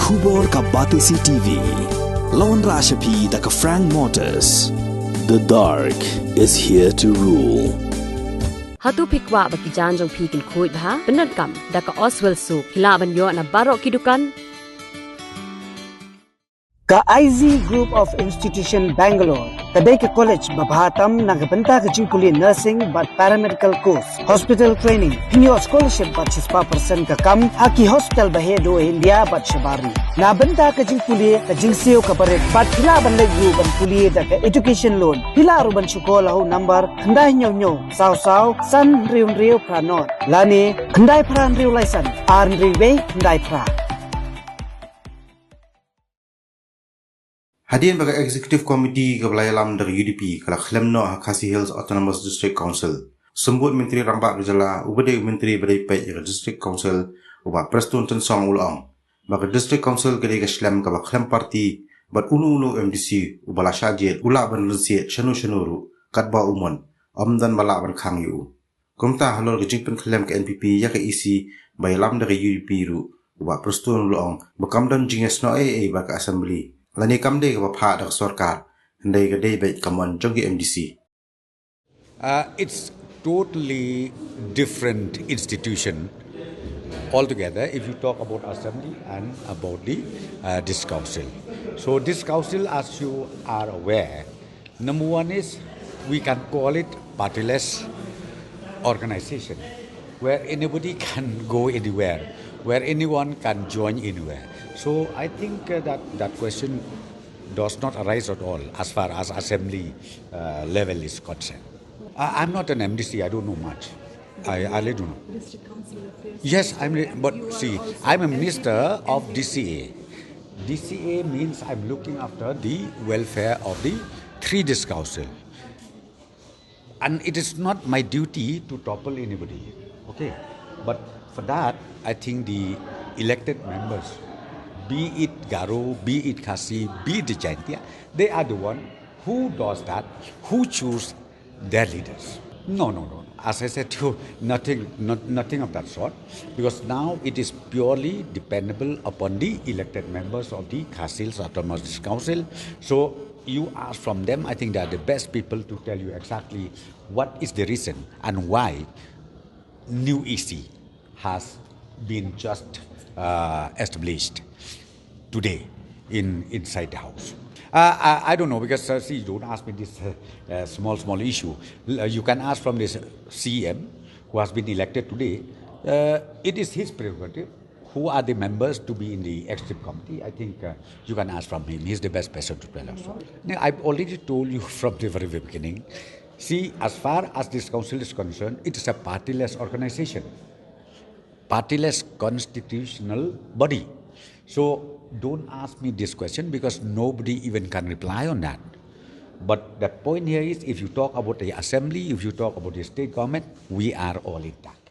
Kubor ka Batisi TV. Lawan Rashapi da ka Frank Motors. The dark is here to rule. Hatu pikwa baki janjong pikin kuit ha benar kam da ka Oswell Soup hilaban yo na barok kidukan. Ka IZ Group of Institution Bangalore, kadai ke college babhatam nagabanta ka jingkuli nursing but paramedical course, hospital training, hinyo scholarship but 6% ka kam, haki hospital bahedo India but shabari. Nabanta ka jingkuli ka jingseo ka paret but hila ban legu ban kuli da ka education loan. Hila ruban syukola ho number khandai nyo saw san riu pranot. Lani khandai pran riu license, arn riwe khandai pra. Hadirin bagi Executive Committee Kebelayalam dari UDP kalau Khlem no Khasi Hills Autonomous District Council. Sembut Menteri Rambak Rizala, ubade Menteri Berdaipai ke District Council, ubah Preston Tensong Ulang. Bagi District Council kedai ke Shlem ke Khlem Party, bat unu MDC, ubala Syajid, ulak ban Lesiat, Shanu, Katba Umon, Amdan balak ban Khang Yu. Kumta halor ke Jingpen Khlem ke NPP ya ke isi bayalam dari UDP ru, ubah Preston Ulang, bekamdan jinges no bagi Assembly. Lani kamde ke bapa dak sorkar, hendai kedai baik kaman jogi MDC. It's totally different institution altogether if you talk about assembly and about the this council. So this council, as you are aware, number one is we can call it partyless organization, where anybody can go anywhere, where anyone can join anywhere. So I think that question does not arise at all as far as assembly level is concerned. I'm not an MDC, I don't know much. I really don't know. District Council Affairs. Yes, but see, I'm a minister of DCA. DCA means I'm looking after the welfare of the 3 district council. And it is not my duty to topple anybody. Okay. But for that, I think the elected members, be it Garo, be it Khasi, be it the Jaintia, they are the one who does that, who choose their leaders. No. As I said to you, nothing of that sort, because now it is purely dependable upon the elected members of the Khasi's Autonomous Council. So you ask from them, I think they are the best people to tell you exactly what is the reason and why new EC has been just established today inside the house. I don't know, because see, don't ask me this small issue. You can ask from this CM who has been elected today. It is his prerogative. Who are the members to be in the executive committee? I think you can ask from him. He's the best person to tell us. I've already told you from the very beginning. See, as far as this council is concerned, it is a partyless organization, partyless constitutional body. So don't ask me this question, because nobody even can reply on that. But the point here is, if you talk about the assembly, if you talk about the state government, we are all intact.